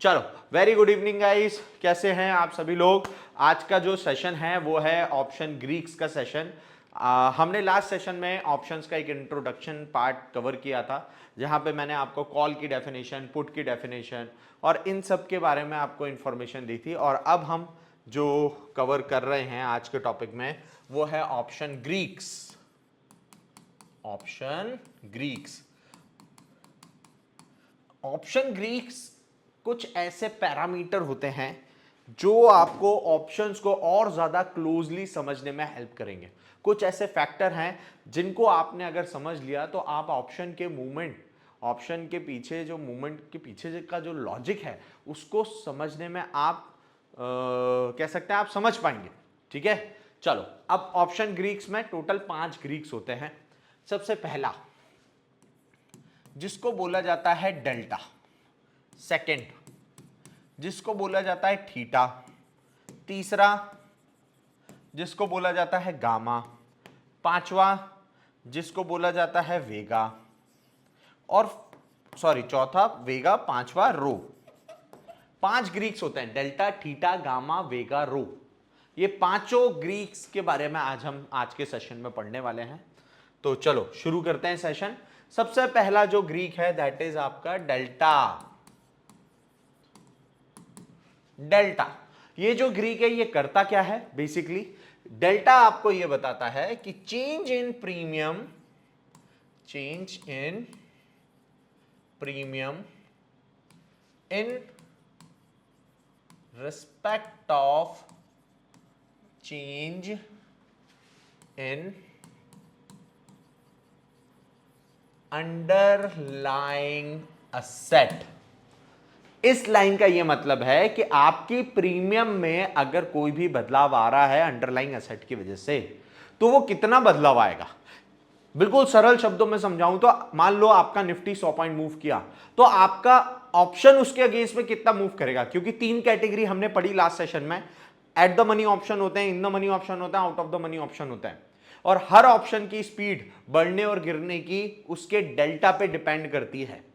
चलो, very good evening guys, कैसे हैं आप सभी लोग। आज का जो सेशन है वो है ऑप्शन ग्रीक्स का सेशन। हमने लास्ट सेशन में ऑप्शंस का एक इंट्रोडक्शन पार्ट कवर किया था, जहां पे मैंने आपको कॉल की डेफिनेशन, पुट की डेफिनेशन और इन सब के बारे में आपको इंफॉर्मेशन दी थी। और अब हम जो कवर कर रहे हैं आज के टॉपिक में वो है option Greeks. Option Greeks option Greeks कुछ ऐसे पैरामीटर होते हैं जो आपको ऑप्शंस को और ज्यादा क्लोजली समझने में हेल्प करेंगे। कुछ ऐसे फैक्टर हैं जिनको आपने अगर समझ लिया तो आप ऑप्शन के मूवमेंट, ऑप्शन के पीछे जो मूवमेंट के पीछे का जो लॉजिक है उसको समझने में आप कह सकते हैं आप समझ पाएंगे। ठीक है, चलो अब ऑप्शन ग्रीक्स में टोटल 5 ग्रीक्स होते हैं। सबसे पहला जिसको बोला जाता है डेल्टा, सेकंड जिसको बोला जाता है थीटा, तीसरा जिसको बोला जाता है गामा, पांचवा जिसको बोला जाता है वेगा, और चौथा वेगा, पांचवा रो। 5 ग्रीक्स होते हैं, डेल्टा, थीटा, गामा, वेगा, रो। ये पांचों ग्रीक्स के बारे में आज हम आज के सेशन में पढ़ने वाले हैं। तो चलो शुरू करते हैं सेशन। सबसे पहला जो ग्रीक है दैट इज आपका डेल्टा। डेल्टा ये जो ग्रीक है ये करता क्या है बेसिकली। डेल्टा आपको ये बताता है कि change in premium in respect of change in underlying asset. इस लाइन का यह मतलब है कि आपकी प्रीमियम में अगर कोई भी बदलाव आ रहा है अंडरलाइंग एसेट की वजह से, तो वो कितना बदलाव आएगा। बिल्कुल सरल शब्दों में समझाऊं तो मान लो आपका निफ्टी 100 पॉइंट मूव किया, तो आपका ऑप्शन उसके अगेंस्ट में कितना मूव करेगा। क्योंकि 3 कैटेगरी हमने पढ़ी लास्ट सेशन में, एट द मनी ऑप्शन होते हैं, इन द मनी ऑप्शन होता है, out of the money option होता है। और हर ऑप्शन की स्पीड बढ़ने और गिरने की उसके डेल्टा पे डिपेंड करती है।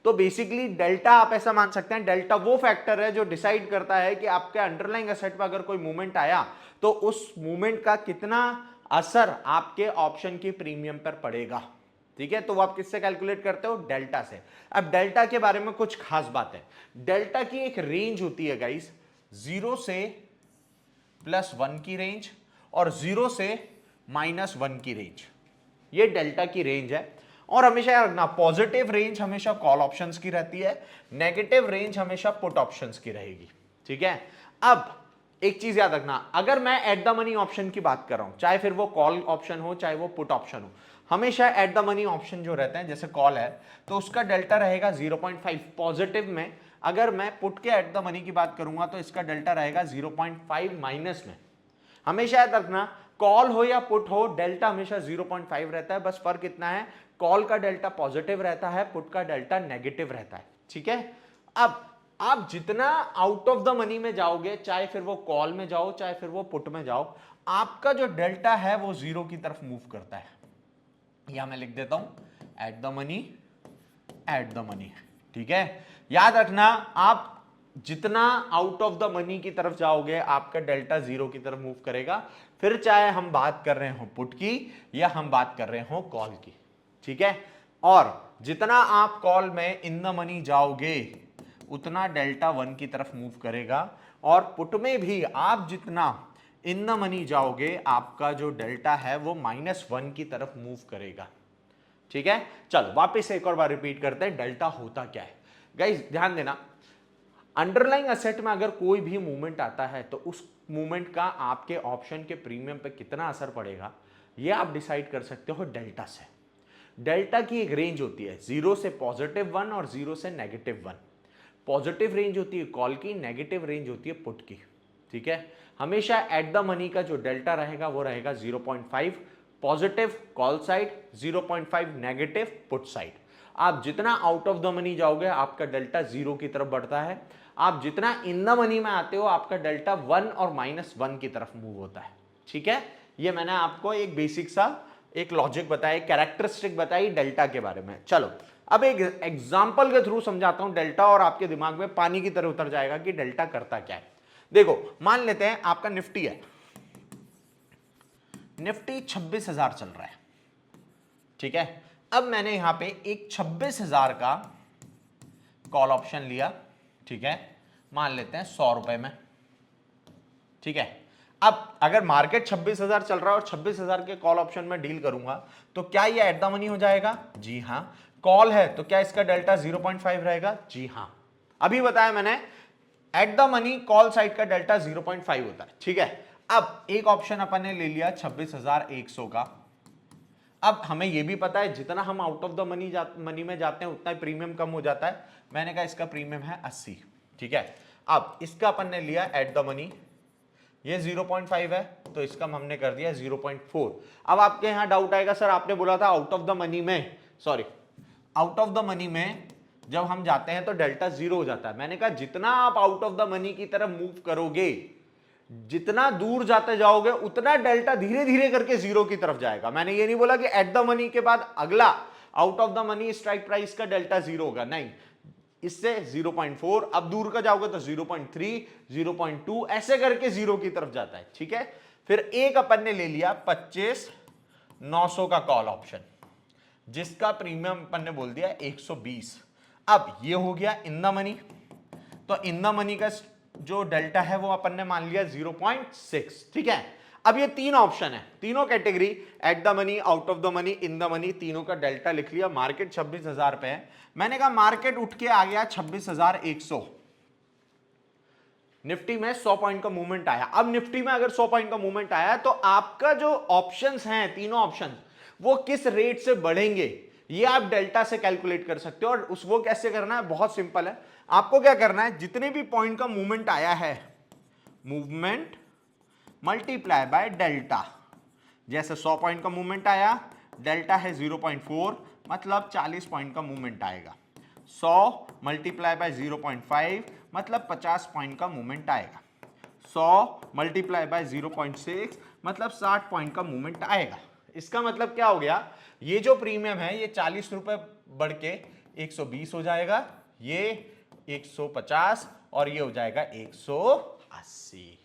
तो बेसिकली डेल्टा आप ऐसा मान सकते हैं, डेल्टा वो फैक्टर है जो डिसाइड करता है कि आपके अंडरलाइंग एसेट पर अगर कोई मूवमेंट आया तो उस मूवमेंट का कितना असर आपके ऑप्शन की प्रीमियम पर पड़ेगा। ठीक है, तो वो आप किससे कैलकुलेट करते हो, डेल्टा से। अब डेल्टा के बारे में कुछ खास बात है। डेल्टा की एक रेंज होती है गाइस, 0 से +1 की रेंज और 0 से -1 की रेंज। ये डेल्टा की रेंज है। और हमेशा याद रखना, पॉजिटिव रेंज हमेशा कॉल ऑप्शंस की रहती है, नेगेटिव रेंज हमेशा पुट ऑप्शंस की रहेगी। ठीक है, अब एक चीज याद रखना, अगर मैं एट द मनी ऑप्शन की बात कर रहा हूं, चाहे फिर वो कॉल ऑप्शन हो चाहे वो पुट ऑप्शन हो, हमेशा एट द मनी ऑप्शन जो रहते हैं, जैसे कॉल है तो उसका डेल्टा रहेगा 0.5 पॉजिटिव में। अगर मैं पुट के एट द मनी की बात करूंगा तो इसका डेल्टा रहेगा 0.5 माइनस में। हमेशा याद रखना, कॉल हो या पुट हो, डेल्टा हमेशा 0.5 रहता है। बस फर्क इतना है, कॉल का डेल्टा पॉजिटिव रहता है, पुट का डेल्टा नेगेटिव रहता है। ठीक है, अब आप जितना आउट ऑफ द मनी में जाओगे, चाहे फिर वो कॉल में जाओ चाहे फिर वो पुट में जाओ, आपका जो डेल्टा है वो 0 की तरफ मूव करता है। यहां मैं लिख देता हूं एट द मनी। ठीक है, याद रखना, आप जितना आउट ऑफ द मनी की तरफ जाओगे आपका डेल्टा 0 की तरफ मूव करेगा, फिर चाहे हम बात कर रहे हो पुट की या हम बात कर रहे हो कॉल की। ठीक है, और जितना आप कॉल में इन द मनी जाओगे उतना डेल्टा 1 की तरफ मूव करेगा, और पुट में भी आप जितना इन द मनी जाओगे आपका जो डेल्टा है वो -1 की तरफ मूव करेगा। ठीक है, चलो वापस एक और बार रिपीट करते हैं, डेल्टा होता क्या है। गाइस ध्यान देना, अंडरलाइंग एसेट में अगर कोई भी मूवमेंट आता है तो उस मूवमेंट का आपके ऑप्शन के प्रीमियम पे कितना असर पड़ेगा, ये आप डिसाइड कर सकते हो डेल्टा से। डेल्टा की एक रेंज होती है, 0 से +1 और 0 से -1। पॉजिटिव रेंज होती है कॉल की, नेगेटिव रेंज होती है पुट की। ठीक है, हमेशा एट द मनी का जो डेल्टा रहेगा वो रहेगा 0.5 positive call side, 0.5 negative put side. आप जितना आउट ऑफ द मनी जाओगे आपका डेल्टा 0 की तरफ बढ़ता है, आप जितना इन द मनी में आते हो आपका डेल्टा 1 और -1 की तरफ मूव होता है। ठीक है, ये मैंने आपको एक बेसिक सा एक लॉजिक बताया, कैरेक्टरिस्टिक बताई डेल्टा के बारे में। चलो अब एक एग्जाम्पल के थ्रू समझाता हूं डेल्टा, और आपके दिमाग में पानी की तरह उतर जाएगा कि डेल्टा करता क्या है। देखो मान लेते हैं आपका निफ्टी है, निफ्टी 26,000 चल रहा है, ठीक है। अब मैंने यहां पे एक 26,000 का कॉल ऑप्शन लिया, ठीक है, मान लेते हैं 100 रुपए में, ठीक है। अब अगर मार्केट 26,000 चल रहा है और 26,000 के कॉल ऑप्शन में डील करूंगा तो क्या ये एट द मनी हो जाएगा? जी हां। कॉल है तो क्या इसका डेल्टा 0.5 रहेगा? जी हां। अभी बताया मैंने, at the money call side का डेल्टा 0.5 होता है, ठीक है। अब एक ऑप्शन अपन ने ले लिया 26,100 का। अब हमें यह भी पता है जितना हम आउट ऑफ द मनी में जाते हैं उतना ही प्रीमियम कम हो जाता है। मैंने कहा इसका प्रीमियम है 80, ठीक है। अब इसका अपन ने लिया एट द मनी, ये 0.5 है तो इसका हमने कर दिया 0.4। अब आपके यहां डाउट आएगा, सर आपने बोला था आउट ऑफ द मनी में, sorry out of the money में जब हम जाते हैं तो डेल्टा 0 हो जाता है। मैंने कहा जितना आप आउट ऑफ द मनी की तरफ मूव करोगे, जितना दूर जाते जाओगे उतना डेल्टा धीरे धीरे करके 0 की तरफ जाएगा। मैंने ये नहीं बोला कि एट द मनी के बाद अगला out of the money strike price का डेल्टा 0 होगा, नहीं, इससे 0.4, अब दूर का जाओगे तो 0.3, 0.2 ऐसे करके 0 की तरफ जाता है, ठीक है। फिर एक अपन ने ले लिया 25,900 का कॉल ऑप्शन, जिसका प्रीमियम अपन ने बोल दिया 120। अब ये हो गया इन द मनी, तो इन द मनी का जो डेल्टा है वो अपन ने मान लिया 0.6, ठीक है। अब ये तीन ऑप्शन है, तीनों category at the money, out of the money, in the money, तीनों का डेल्टा लिख लिया। मार्केट 26,000 पे है, मैंने कहा मार्केट उठ के आ गया 26,100, निफ्टी में 100 पॉइंट का मूवमेंट आया। अब निफ्टी में अगर 100 पॉइंट का मूवमेंट आया तो आपका जो ऑप्शंस हैं, तीनों ऑप्शंस, वो किस रेट से बढ़ेंगे ये आप डेल्टा से कैलकुलेट कर सकते हो। और उस वो कैसे करना है, बहुत सिंपल है। आपको क्या करना है, जितने भी पॉइंट का मूवमेंट आया है, मूवमेंट मल्टीप्लाई बाय डेल्टा। जैसे 100 पॉइंट का मूवमेंट आया, डेल्टा है 0.4, मतलब 40 पॉइंट का मूवमेंट आएगा। 100 मल्टीप्लाई बाय 0.5 मतलब 50 पॉइंट का मूवमेंट आएगा। 100 मल्टीप्लाई बाय 0.6 मतलब 60 पॉइंट का मूवमेंट आएगा। इसका मतलब क्या हो गया, ये जो प्रीमियम है ये 40 रुपए बढ़ के 120 हो जाएगा, ये 150 और ये हो जाएगा 180।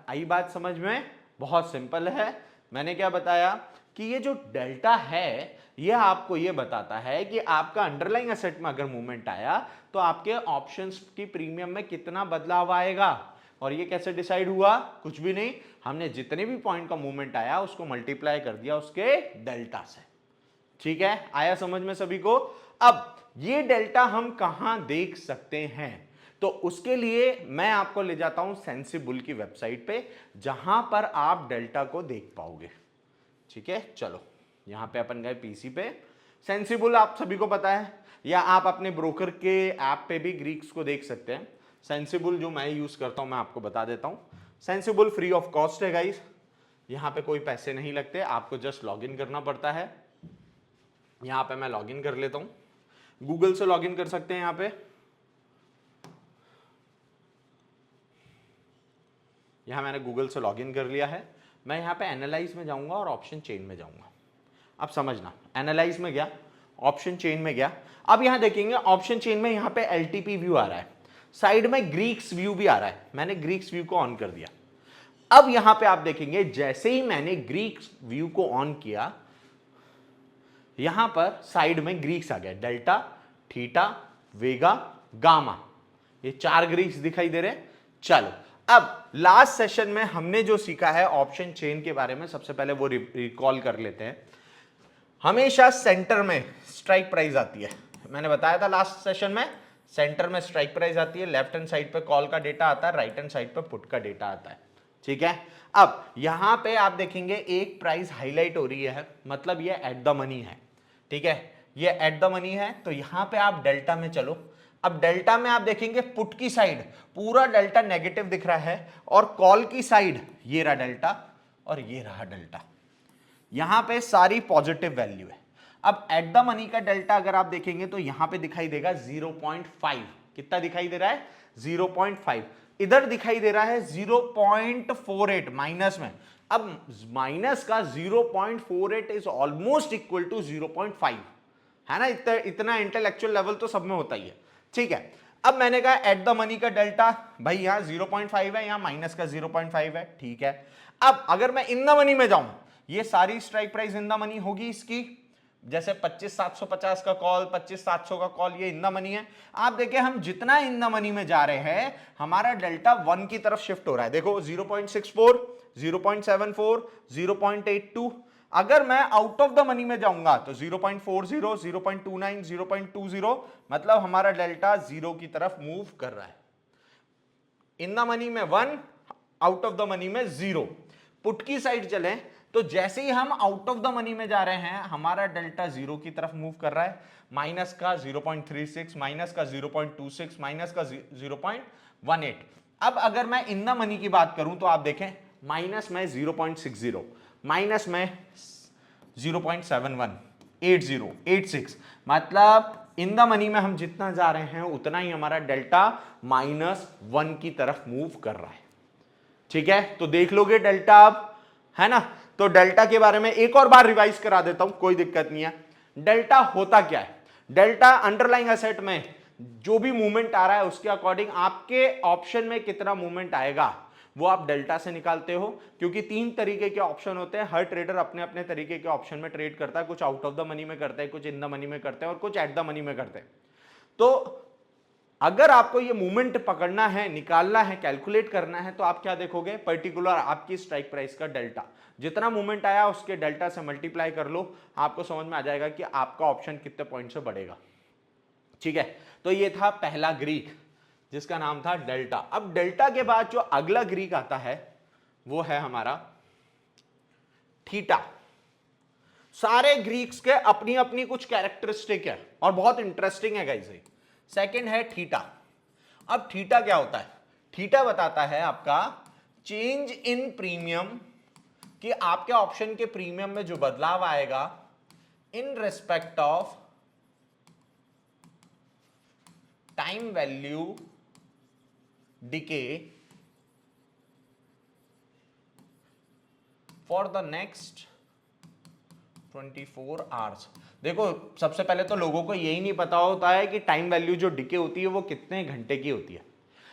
आई बात समझ में? बहुत सिंपल है। मैंने क्या बताया कि ये जो डेल्टा है ये आपको ये बताता है कि आपका अंडरलाइंग एसेट में अगर मूवमेंट आया तो आपके ऑप्शंस की प्रीमियम में कितना बदलाव आएगा। और ये कैसे डिसाइड हुआ? कुछ भी नहीं, हमने जितने भी पॉइंट का मूवमेंट आया उसको मल्टीप्लाई कर दिया उसके डेल्टा से, ठीक है। आया समझ में सभी को? अब ये डेल्टा हम कहां देख सकते हैं, तो उसके लिए मैं आपको ले जाता हूं सेंसिबुल की वेबसाइट पे, जहां पर आप डेल्टा को देख पाओगे, ठीक है। चलो यहां पे अपन गए पीसी पे, सेंसिबुल आप सभी को पता है, या आप अपने ब्रोकर के ऐप पे भी ग्रीक्स को देख सकते हैं। सेंसिबुल जो मैं यूज करता हूं मैं आपको बता देता हूं। सेंसिबुल फ्री ऑफ कॉस्ट है गाइस, यहां पे कोई पैसे नहीं लगते, आपको जस्ट लॉगिन करना पड़ता है। यहां पे मैं लॉगिन कर लेता हूं, गूगल से लॉगिन कर सकते हैं। यहां पे यहां मैंने गूगल से लॉगिन कर लिया है। मैं यहां पे एनालाइज में जाऊंगा और ऑप्शन चेन में जाऊंगा। अब समझना, एनालाइज में गया, ऑप्शन चेन में गया। अब यहां देखेंगे ऑप्शन चेन में यहां पे एलटीपी व्यू आ रहा है, साइड में ग्रीक्स व्यू भी आ रहा है। मैंने ग्रीक्स व्यू को ऑन कर दिया। अब यहां पे आप देखेंगे जैसे ही मैंने ग्रीक्स व्यू को ऑन किया, यहां पर साइड में ग्रीक्स आ गया, डेल्टा, थीटा, वेगा, गामा, ये 4 ग्रीक्स दिखाई दे रहे। चलो अब लास्ट सेशन में हमने जो सीखा है ऑप्शन चेन के बारे में, सबसे पहले वो रिकॉल कर लेते हैं। हमेशा सेंटर में स्ट्राइक प्राइस आती है, मैंने बताया था लास्ट सेशन में, सेंटर में स्ट्राइक प्राइस आती है, लेफ्ट हैंड साइड पे कॉल का डेटा आता है, राइट हैंड साइड पे पुट का डेटा आता है, ठीक है। अब यहां पे आप देखेंगे एक प्राइस हाईलाइट हो रही है, मतलब ये एट द मनी है, ठीक है, ये एट द मनी है। तो यहां पे आप डेल्टा में चलो। अब डेल्टा में आप देखेंगे पुट की साइड पूरा डेल्टा नेगेटिव दिख रहा है, और कॉल की साइड ये रहा डेल्टा और ये रहा डेल्टा, यहां पे सारी पॉजिटिव वैल्यू है। अब एट द मनी का डेल्टा अगर आप देखेंगे तो यहां पे दिखाई देगा 0.5, कितना दिखाई दे रहा है? 0.5। इधर दिखाई दे रहा है 0.48 माइनस में। अब माइनस का 0.48 इज ऑलमोस्ट इक्वल टू 0.5, है ना, इतना इंटेलेक्चुअल लेवल तो सब में होता ही है। ठीक है, अब मैंने कहा एट द मनी का डेल्टा, भाई यहाँ 0.5 है, यहाँ माइनस का 0.5 है। ठीक है, अब अगर मैं इन द मनी में जाऊं, ये सारी strike price in the money होगी इसकी, जैसे 25,750 का कॉल, 25,700 का कॉल, ये इन द मनी है। आप देखिए हम जितना इन द मनी में जा रहे हैं हमारा डेल्टा 1 की तरफ शिफ्ट हो रहा है। देखो 0.64, 0.74, 0.82। अगर मैं आउट ऑफ द मनी में जाऊंगा तो 0.40, 0.29, 0.20, मतलब हमारा डेल्टा 0 की तरफ मूव कर रहा है। इन द मनी में 1, आउट ऑफ द मनी में 0। पुट की साइड चलें तो जैसे ही हम आउट ऑफ द मनी में जा रहे हैं हमारा डेल्टा 0 की तरफ मूव कर रहा है। माइनस का 0.36, माइनस का 0.26, माइनस का 0.18। अब अगर मैं इन द मनी की बात करूं तो आप देखें माइनस में 0.60, माइनस में 0.71, 80, 86, मतलब इन द मनी में हम जितना जा रहे हैं उतना ही हमारा डेल्टा -1 की तरफ मूव कर रहा है। ठीक है, तो देख लोगे डेल्टा अब, है ना। तो डेल्टा के बारे में एक और बार रिवाइज करा देता हूं, कोई दिक्कत नहीं है। डेल्टा होता क्या है? डेल्टा अंडरलाइंग एसेट में जो भी मूवमेंट आ रहा है उसके अकॉर्डिंग आपके ऑप्शन में कितना मूवमेंट आएगा वो आप डेल्टा से निकालते हो, क्योंकि 3 तरीके के ऑप्शन होते हैं। हर ट्रेडर अपने अपने तरीके के ऑप्शन में ट्रेड करता है, कुछ आउट ऑफ द मनी में करते हैं, कुछ इन द मनी में करते हैं और कुछ एट द मनी में करते हैं। तो अगर आपको ये मूवमेंट पकड़ना है, निकालना है, कैलकुलेट करना है, तो आप क्या देखोगे? पर्टिकुलर आपकी स्ट्राइक प्राइस का डेल्टा, जितना मूवमेंट आया उसके डेल्टा से मल्टीप्लाई कर लो, आपको समझ में आ जाएगा कि आपका ऑप्शन कितने पॉइंट से बढ़ेगा। ठीक है, तो ये था पहला ग्रीक जिसका नाम था डेल्टा। अब डेल्टा के बाद जो अगला ग्रीक आता है वो है हमारा थीटा। सारे ग्रीक्स के अपनी अपनी कुछ कैरेक्टरिस्टिक है और बहुत इंटरेस्टिंग है गाइस। सेकंड है थीटा। अब थीटा क्या होता है? थीटा बताता है आपका चेंज इन प्रीमियम, कि आपके ऑप्शन के प्रीमियम में जो बदलाव आएगा in respect of time value decay for the next 24 hours. देखो सबसे पहले तो लोगों को यही नहीं पता होता है कि टाइम वैल्यू जो डिके होती है वो कितने घंटे की होती है।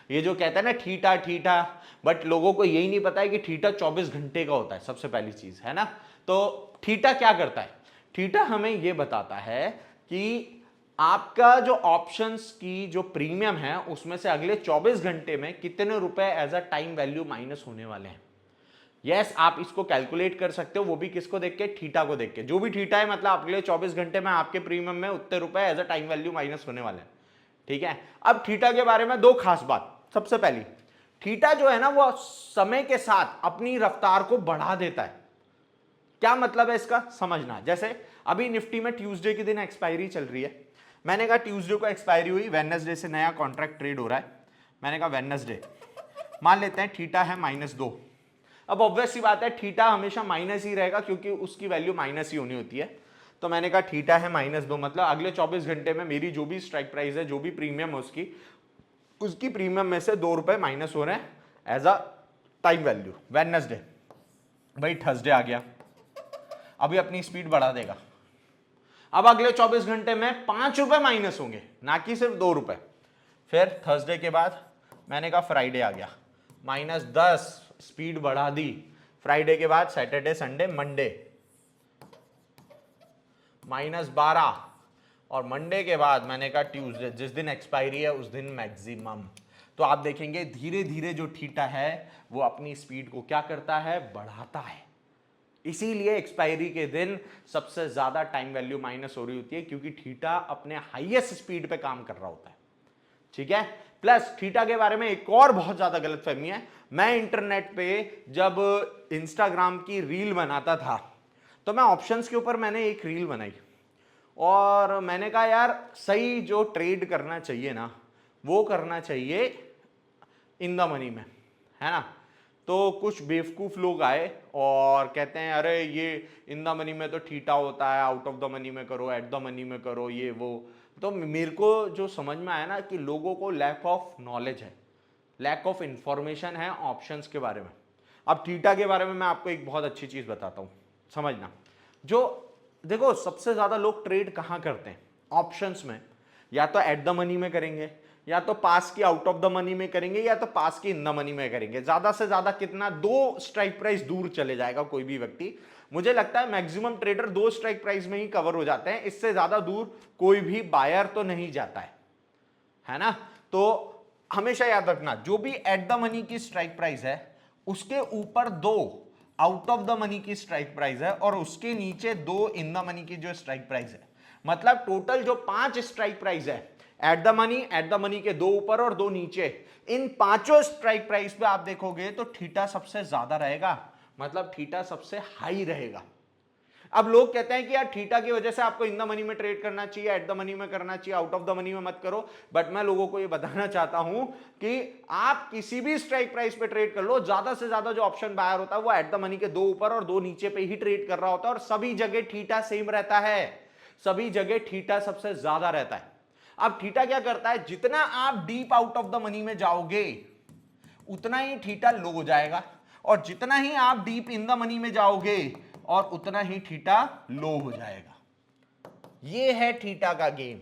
ये जो कहता है ना थीटा थीटा, बट लोगों को यही नहीं पता है कि थीटा 24 घंटे का होता है, सबसे पहली चीज, है ना। तो थीटा क्या करता है? थीटा हमें ये बताता है कि आपका जो ऑप्शंस की जो प्रीमियम है उसमें से अगले 24 घंटे में कितने रुपए as a time value minus होने वाले हैं। यस, आप इसको कैलकुलेट कर सकते हो, वो भी किसको देख के? थीटा को देख के। जो भी थीटा है मतलब अगले 24 घंटे में आपके प्रीमियम में उतने रुपए as a time value minus होने वाले हैं। ठीक है, अब थीटा के बारे में दो खास बात। सबसे पहली, थीटा जो है ना वो समय के साथ अपनी रफ्तार को बढ़ा देता है। क्या मतलब है इसका? समझना। जैसे अभी निफ्टी में ट्यूसडे के दिन एक्सपायरी चल रही है, मैंने कहा ट्यूसडे को एक्सपायरी हुई, वेडनेसडे से नया कॉन्ट्रैक्ट ट्रेड हो रहा है, मैंने कहा वेडनेसडे, मान लेते हैं थीटा है -2। अब ऑब्वियस सी बात है थीटा हमेशा माइनस ही रहेगा क्योंकि उसकी वैल्यू माइनस ही होनी होती है। तो मैंने कहा थीटा है -2, मतलब अगले 24 घंटे में मेरी जो भी स्ट्राइक प्राइस है, जो भी प्रीमियम है उसकी प्रीमियम में से 2 रुपए माइनस हो रहे हैं as a time value. Wednesday, भाई थर्सडे आ गया, अभी अपनी स्पीड बढ़ा देगा। अब अगले 24 घंटे में 5 रुपए माइनस होंगे, ना कि सिर्फ 2 रुपए। फिर थर्सडे के बाद मैंने कहा फ्राइडे आ गया, -10, स्पीड बढ़ा दी। फ्राइडे के बाद सैटरडे संडे मंडे, -12, और मंडे के बाद मैंने कहा ट्यूसडे, जिस दिन एक्सपायरी है उस दिन मैक्सिमम। तो आप देखेंगे धीरे धीरे जो थीटा है वो अपनी स्पीड को क्या करता है? बढ़ाता है। इसीलिए एक्सपायरी के दिन सबसे ज्यादा टाइम वैल्यू माइनस हो रही होती है, क्योंकि थीटा अपने हाईएस्ट स्पीड पे काम कर रहा होता है। ठीक है, प्लस थीटा के बारे में एक और बहुत ज्यादा गलतफहमी है। मैं इंटरनेट पे जब इंस्टाग्राम की रील बनाता था तो मैं ऑप्शंस के ऊपर मैंने एक रील बनाई और मैंने कहा यार सही जो ट्रेड करना चाहिए ना वो करना चाहिए इन द मनी में, है ना। तो कुछ बेवकूफ लोग आए और कहते हैं अरे ये इन द मनी में तो थीटा होता है, आउट ऑफ द मनी में करो, एट द मनी में करो, ये वो। तो मेरे को जो समझ में आया ना कि लोगों को लैक ऑफ नॉलेज है, लैक ऑफ इंफॉर्मेशन है ऑप्शंस के बारे में। अब थीटा के बारे में मैं आपको एक बहुत अच्छी चीज बताता हूं, समझना। जो देखो सबसे ज्यादा लोग ट्रेड कहां करते हैं? ऑप्शंस में, या तो एट द मनी में करेंगे, या तो पास की आउट ऑफ द मनी में करेंगे, या तो पास की इन द मनी में करेंगे। ज्यादा से ज्यादा कितना? 2 स्ट्राइक प्राइस दूर चले जाएगा कोई भी व्यक्ति। मुझे लगता है मैक्सिमम ट्रेडर 2 स्ट्राइक प्राइस में ही कवर हो जाते हैं, इससे ज्यादा दूर कोई भी बायर तो नहीं जाता है ना। तो हमेशा याद रखना, जो भी एट द मनी की स्ट्राइक प्राइस है उसके ऊपर 2 आउट ऑफ द मनी की स्ट्राइक प्राइस है, और उसके नीचे 2 इन द मनी की जो स्ट्राइक प्राइस है। मतलब टोटल जो 5 स्ट्राइक प्राइस है, एट द मनी के 2 ऊपर और 2 नीचे, इन पांचों स्ट्राइक प्राइस पे आप देखोगे तो थीटा सबसे ज्यादा रहेगा, मतलब थीटा सबसे हाई रहेगा। अब लोग कहते हैं कि यार थीटा की वजह से आपको इन द मनी में ट्रेड करना चाहिए, एट द मनी में करना चाहिए, आउट ऑफ द मनी में मत करो। बट मैं लोगों को ये बताना चाहता हूं कि आप किसी भी स्ट्राइक प्राइस पे ट्रेड कर लो, ज्यादा से ज्यादा जो ऑप्शन बायर होता है वो एट द मनी के 2 ऊपर और 2 नीचे पे ही ट्रेड कर रहा होता है, और सभी जगह थीटा सेम रहता है, सभी जगह थीटा सबसे ज्यादा रहता है। अब थीटा क्या करता है? जितना आप deep out of the money में जाओगे उतना ही थीटा लो हो जाएगा, और जितना ही आप डीप इन द मनी में जाओगे और उतना ही थीटा लो हो जाएगा। ये है थीटा का गेम।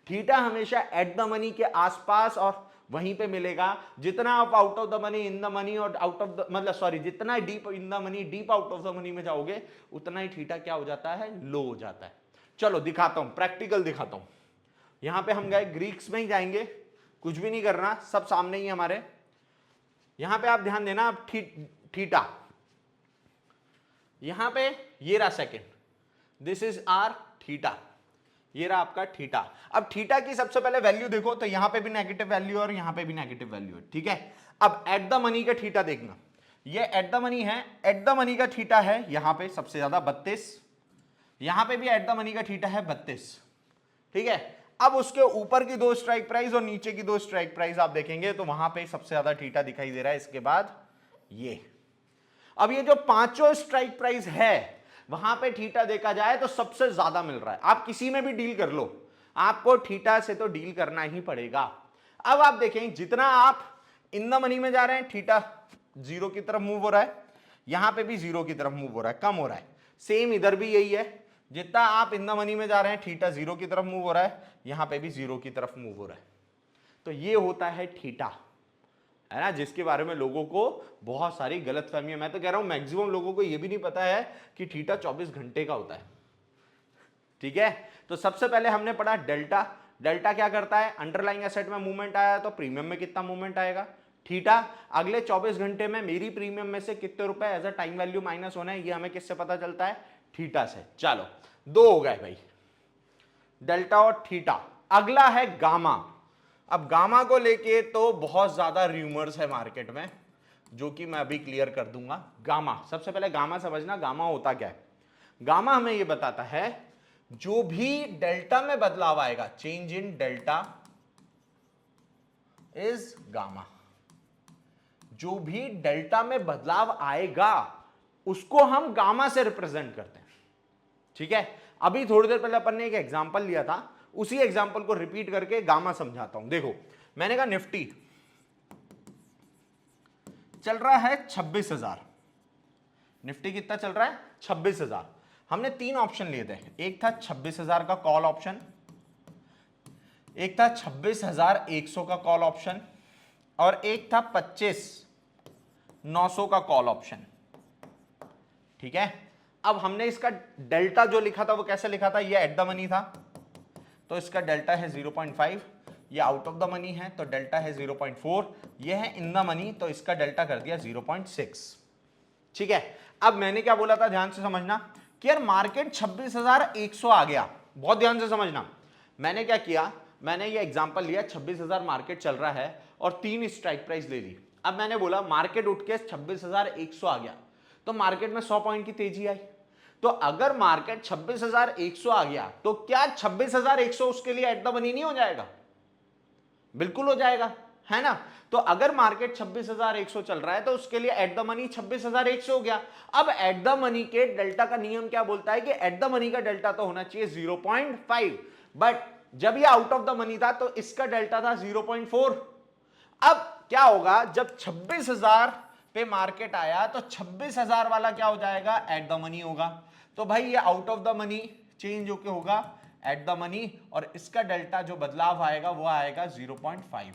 थीटा हमेशा एट द मनी के आसपास और वहीं पे मिलेगा। जितना आप out of the money, in the money और आउट ऑफ द, मतलब सॉरी, जितना deep in the money, deep out of the money में जाओगे उतना ही थीटा क्या हो जाता है? लो हो जाता है। चलो दिखाता हूं, प्रैक्टिकल दिखाता हूं। यहां पे हम गए ग्रीक्स में ही जाएंगे, कुछ भी नहीं करना, सब सामने ही हमारे। यहां पे आप ध्यान देना, आप थीटा, यहां पे ये रहा second, this is our theta, ये रहा आपका थीटा। अब थीटा की सबसे पहले वैल्यू देखो तो यहां पे भी नेगेटिव वैल्यू और यहां पे भी नेगेटिव वैल्यू है, ठीक है। अब एट द मनी का थीटा देखना, ये एट द मनी है, एट द मनी का थीटा है यहां पे सबसे ज्यादा 32, यहां पे भी एट द मनी का थीटा है 32, ठीक है। अब उसके ऊपर की 2 स्ट्राइक प्राइस और नीचे की 2 स्ट्राइक प्राइस आप देखेंगे तो वहां पे सबसे ज्यादा थीटा दिखाई दे रहा है, इसके बाद ये। अब ये जो पांचों स्ट्राइक प्राइस है वहां पे थीटा देखा जाए तो सबसे ज्यादा मिल रहा है। आप किसी में भी डील कर लो, आपको थीटा से तो डील करना ही पड़ेगा। अब आप देखें, जितना आप इन द मनी में जा रहे हैं थीटा 0 की तरफ मूव हो रहा है, यहां पे भी 0 की तरफ मूव हो रहा है, कम हो रहा है। सेम इधर भी यही है, जितना आप इन द मनी में जा रहे हैं थीटा 0 की तरफ मूव हो रहा है, यहां पे भी 0 की तरफ मूव हो रहा है। तो ये होता है थीटा, है ना, जिसके बारे में लोगों को बहुत सारी गलतफहमी है। मैं तो कह रहा हूं मैक्सिमम लोगों को ये भी नहीं पता है कि थीटा 24 घंटे का होता है, ठीक है। तो सबसे पहले हमने पढ़ा डेल्टा। डेल्टा क्या करता है? अंडरलाइंग एसेट में मूवमेंट आया तो प्रीमियम में कितना मूवमेंट आएगा? थीटा। अगले 24 घंटे में मेरी प्रीमियम में से कितने रुपए as a time value minus होना है, ये हमें किससे पता चलता है? थीटा से। चलो 2 हो गए भाई, डेल्टा और थीटा। अगला है गामा। अब गामा को लेके तो बहुत ज्यादा रूमर्स है मार्केट में, जो कि मैं अभी क्लियर कर दूंगा। गामा, सबसे पहले गामा समझना, गामा होता क्या है। गामा हमें यह बताता है जो भी डेल्टा में बदलाव आएगा, change in delta is gamma. जो भी डेल्टा में बदलाव आएगा उसको हम गामा से रिप्रेजेंट करते हैं, ठीक है। अभी थोड़ी देर पहले अपन ने एक एग्जांपल लिया था, उसी एग्जांपल को रिपीट करके गामा समझाता हूं। देखो, मैंने कहा निफ्टी चल रहा है 26,000। निफ्टी कितना चल रहा है? 26,000। हमने 3 ऑप्शन लिए थे, एक था 26,000 का कॉल ऑप्शन, एक था 26,100 का कॉल ऑप्शन, और एक था 25,900 का कॉल ऑप्शन, ठीक है। अब हमने इसका डेल्टा जो लिखा था वो कैसे लिखा था? ये एट द मनी था तो इसका डेल्टा है 0.5, ये आउट ऑफ द मनी है तो डेल्टा है 0.4, ये है इन द मनी तो इसका डेल्टा कर दिया 0.6, ठीक है। अब मैंने क्या बोला था, ध्यान से समझना कि यार मार्केट 26,100 आ गया, बहुत ध्यान से समझना। मैंने क्या किया, मैंने ये एग्जांपल लिया, 26,000 मार्केट चल रहा है और 3 स्ट्राइक प्राइस ले ली। अब मैंने बोला मार्केट उठ के 26,100 आ गया तो मार्केट में 100 पॉइंट की तेजी आई। तो अगर मार्केट 26,100 आ गया तो क्या 26,100 उसके लिए एट द मनी नहीं हो जाएगा? बिल्कुल हो जाएगा, है ना। तो अगर मार्केट 26,100 चल रहा है तो उसके लिए एट द मनी 26,100 हो गया। अब एट द मनी के डेल्टा का नियम क्या बोलता है कि एट द मनी का डेल्टा तो होना चाहिए 0.5, बट जब ये आउट ऑफ द मनी था तो इसका डेल्टा था 0.4। अब क्या होगा, जब 26,000 पे मार्केट आया तो 26,000 वाला क्या हो जाएगा? एट द मनी होगा। तो भाई ये out of the money change होके होगा एट द मनी, और इसका डेल्टा जो बदलाव आएगा वो आएगा 0.5,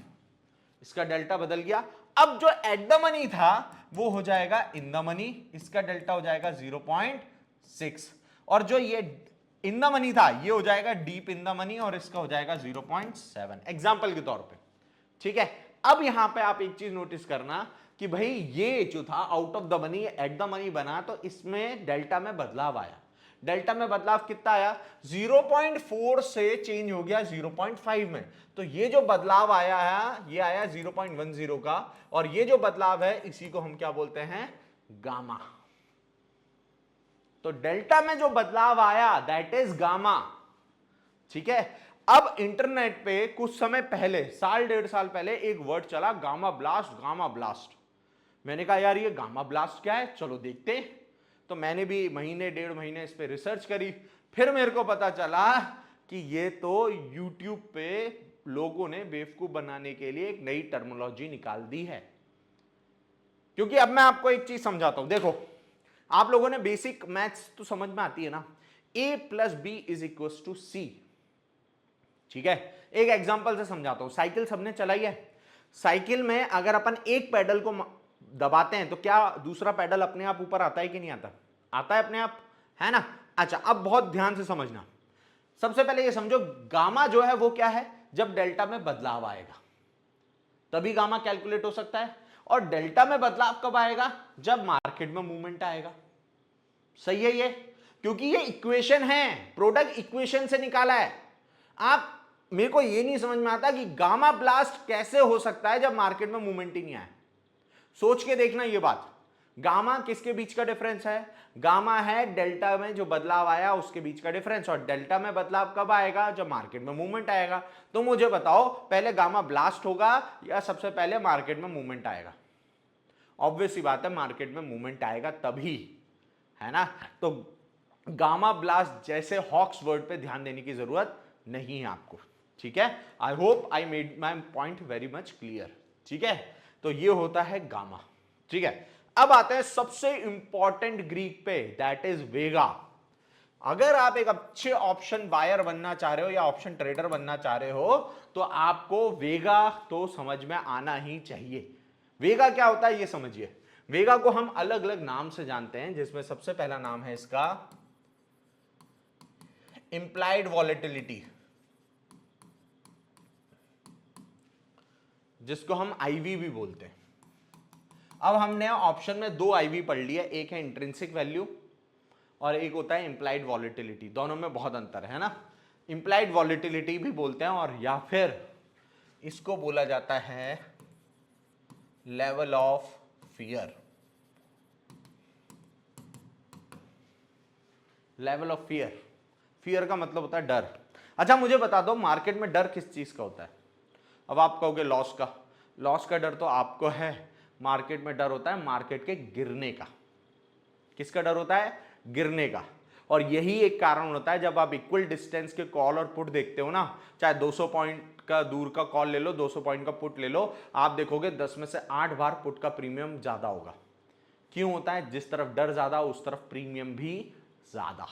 इसका डेल्टा बदल गया। अब जो एट द मनी था वो हो जाएगा इन द मनी, इसका डेल्टा हो जाएगा 0.6, और जो ये इन द मनी था ये हो जाएगा डीप इन द मनी, और इसका हो जाएगा 0.7, एग्जाम्पल के तौर पे। ठीक है, अब यहां पे आप एक चीज नोटिस करना कि भाई ये जो था out of the money at the money बना, तो इसमें डेल्टा में बदलाव आया। डेल्टा में बदलाव कितना आया, 0.4 से चेंज हो गया 0.5 में, तो ये जो बदलाव आया है ये आया 0.10 का, और ये जो बदलाव है इसी को हम क्या बोलते हैं, गामा। तो डेल्टा में जो बदलाव आया दैट इज गामा। ठीक है, अब इंटरनेट पे कुछ समय पहले, साल डेढ़ साल पहले एक वर्ड चला, गामा ब्लास्ट, गामा ब्लास्ट। मैंने कहा यार ये गामा ब्लास्ट क्या है, चलो देखते। तो मैंने भी महीने डेढ़ महीने इस पे रिसर्च करी, फिर मेरे को पता चला कि ये तो यूट्यूब पे लोगों ने बेवकूफ बनाने के लिए एक नई टर्मिनोलॉजी निकाल दी है। क्योंकि अब मैं आपको एक चीज समझाता हूं, देखो आप लोगों ने बेसिक मैथ्स तो समझ में आती है ना, a + b = c। ठीक है, एक एग्जांपल से समझाता हूं, साइकिल सबने चलाई है। साइकिल में अगर अपन एक पैडल को दबाते हैं तो क्या दूसरा पैडल अपने आप ऊपर आता है कि नहीं आता, आता है अपने आप, है ना। अच्छा, अब बहुत ध्यान से समझना, सबसे पहले ये समझो गामा जो है वो क्या है, जब डेल्टा में बदलाव आएगा तभी गामा कैलकुलेट हो सकता है, और डेल्टा में बदलाव कब आएगा, जब मार्केट में मूवमेंट आएगा। सही है ये, क्योंकि ये इक्वेशन है, प्रोडक्ट इक्वेशन से निकाला है। आप, मेरे को ये नहीं समझ में आता कि गामा ब्लास्ट कैसे हो सकता है जब मार्केट में मूवमेंट ही नहीं आया। सोच के देखना ये बात, गामा किसके बीच का डिफरेंस है, गामा है डेल्टा में जो बदलाव आया उसके बीच का डिफरेंस, और डेल्टा में बदलाव कब आएगा, जब मार्केट में मूवमेंट आएगा। तो मुझे बताओ पहले गामा ब्लास्ट होगा या सबसे पहले मार्केट में मूवमेंट आएगा। ऑब्वियस सी बात है मार्केट में मूवमेंट आएगा तभी, है ना। तो गामा ब्लास्ट जैसे हॉक्स वर्ड पे ध्यान देने की जरूरत नहीं है आपको। ठीक है, I hope I made my point very much clear. ठीक है, तो ये होता है गामा। ठीक है, अब आते हैं सबसे इंपॉर्टेंट ग्रीक पे, दैट इज वेगा। अगर आप एक अच्छे ऑप्शन बायर बनना चाह रहे हो या ऑप्शन ट्रेडर बनना चाह रहे हो तो आपको वेगा तो समझ में आना ही चाहिए। वेगा क्या होता है ये समझिए। वेगा को हम अलग अलग नाम से जानते हैं, जिसमें सबसे पहला नाम है इसका इंप्लाइड वॉलेटिलिटी, जिसको हम आईवी भी बोलते हैं। अब हमने ऑप्शन में दो आईवी पढ़ लिया, एक है इंट्रिंसिक वैल्यू और एक होता है इंप्लाइड वॉलेटिलिटी। दोनों में बहुत अंतर है ना। इंप्लाइड वॉलेटिलिटी भी बोलते हैं, और या फिर इसको बोला जाता है level of fear. Level of fear, fear का मतलब होता है डर। अच्छा मुझे बता दो मार्केट में डर किस चीज का होता है। अब आप कहोगे लॉस का, लॉस का डर तो आपको है, मार्केट में डर होता है मार्केट के गिरने का। किसका डर होता है, गिरने का। और यही एक कारण होता है जब आप इक्वल डिस्टेंस के कॉल और पुट देखते हो ना, चाहे 200 पॉइंट का दूर का कॉल ले लो, 200 पॉइंट का पुट ले लो, आप देखोगे 10 में से 8 बार पुट का प्रीमियम ज्यादा होगा। क्यों होता है, जिस तरफ डर ज्यादा उस तरफ प्रीमियम भी ज्यादा।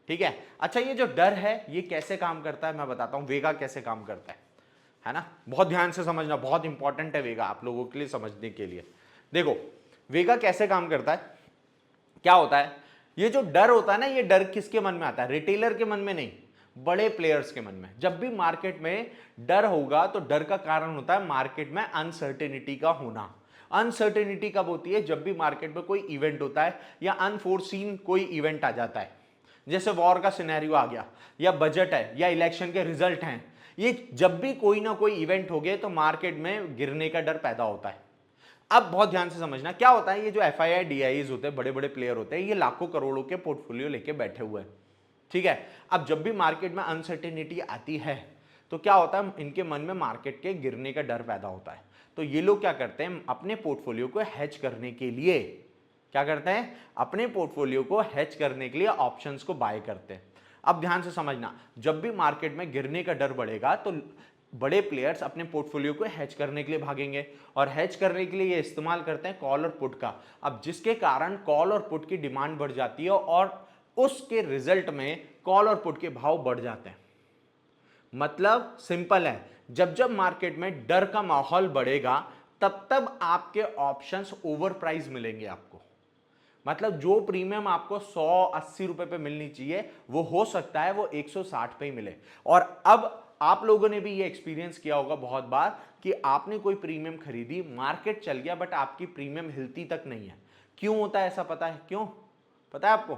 ठीक है, अच्छा ये जो डर है ये कैसे काम करता है मैं बताता हूं, वेगा कैसे काम करता है ना। बहुत ध्यान से समझना, बहुत इंपॉर्टेंट है वेगा आप लोगों के लिए समझने के लिए। देखो वेगा कैसे काम करता है, क्या होता है, ये जो डर होता है ना, ये डर किसके मन में आता है, रिटेलर के मन में नहीं, बड़े प्लेयर्स के मन में। जब भी मार्केट में डर होगा तो डर का कारण होता है मार्केट में अनसर्टेनिटी का होना। अनसर्टेनिटी कब होती है, जब भी मार्केट में कोई इवेंट होता है या अनफोर्सीन कोई इवेंट आ जाता है, जैसे वॉर का सिनेरियो आ गया, या बजट है, या इलेक्शन के रिजल्ट हैं। ये जब भी कोई ना कोई इवेंट हो गए तो मार्केट में गिरने का डर पैदा होता है। अब बहुत ध्यान से समझना क्या होता है, ये जो एफआईआई डीआईज होते हैं, बड़े बड़े प्लेयर होते हैं, ये लाखों करोड़ों के पोर्टफोलियो लेके बैठे हुए हैं। ठीक है, अब जब भी मार्केट में अनसर्टेनिटी आती है तो क्या होता है, इनके मन में मार्केट के गिरने का डर पैदा होता है। तो ये लोग क्या करते हैं, अपने पोर्टफोलियो को हेज करने के लिए क्या करते हैं, अपने पोर्टफोलियो को हेज करने के लिए ऑप्शंस को बाय करते हैं। अब ध्यान से समझना, जब भी मार्केट में गिरने का डर बढ़ेगा तो बड़े प्लेयर्स अपने पोर्टफोलियो को हेज करने के लिए भागेंगे, और हेज करने के लिए ये इस्तेमाल करते हैं कॉल और पुट का। अब जिसके कारण कॉल और पुट की डिमांड बढ़ जाती है और उसके रिजल्ट में कॉल और पुट के भाव बढ़ जाते हैं। मतलब सिंपल है, जब जब मार्केट में डर का माहौल बढ़ेगा तब तब आपके ऑप्शंस ओवर प्राइस मिलेंगे आपको। मतलब जो प्रीमियम आपको 180 रुपए पे मिलनी चाहिए वो हो सकता है वो 160 पे ही मिले। और अब आप लोगों ने भी ये एक्सपीरियंस किया होगा बहुत बार कि आपने कोई प्रीमियम खरीदी, मार्केट चल गया बट आपकी प्रीमियम हिलती तक नहीं है। क्यों होता है ऐसा? पता है क्यों? पता है आपको?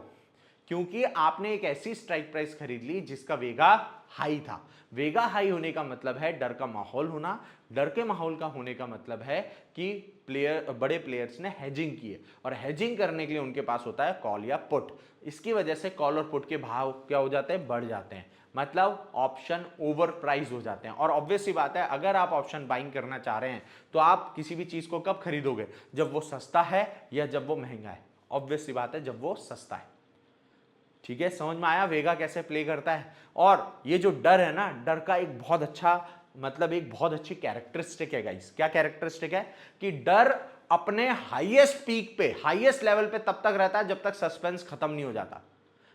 क्योंकि आपने एक ऐसी स्ट्राइक प्राइस खरीद ली जिसका वेगा हाई था। वेगा हाई होने का मतलब है डर का माहौल होना। डर के माहौल का होने का मतलब है कि बड़े प्लेयर्स ने हेजिंग की है, और हेजिंग करने के लिए उनके पास होता है कॉल या पुट। इसकी वजह से कॉल और पुट के भाव क्या हो जाते हैं? बढ़ जाते हैं। मतलब ऑप्शन ओवर प्राइस हो जाते हैं। और ऑब्वियस सी बात है, अगर आप ऑप्शन बाइंग करना चाह रहे हैं तो आप किसी भी चीज को कब खरीदोगे? जब वो सस्ता है या जब वो महंगा है? ऑब्वियस सी बात है, जब वो सस्ता है। ठीक है, समझ में आया वेगा कैसे प्ले करता है? और ये जो डर है ना, डर का एक बहुत अच्छा मतलब एक बहुत अच्छी कैरेक्टरिस्टिक है गाइस। क्या कैरेक्टरिस्टिक है? कि डर अपने हाईएस्ट पीक पे, हाईएस्ट लेवल पे तब तक रहता है जब तक सस्पेंस खत्म नहीं हो जाता।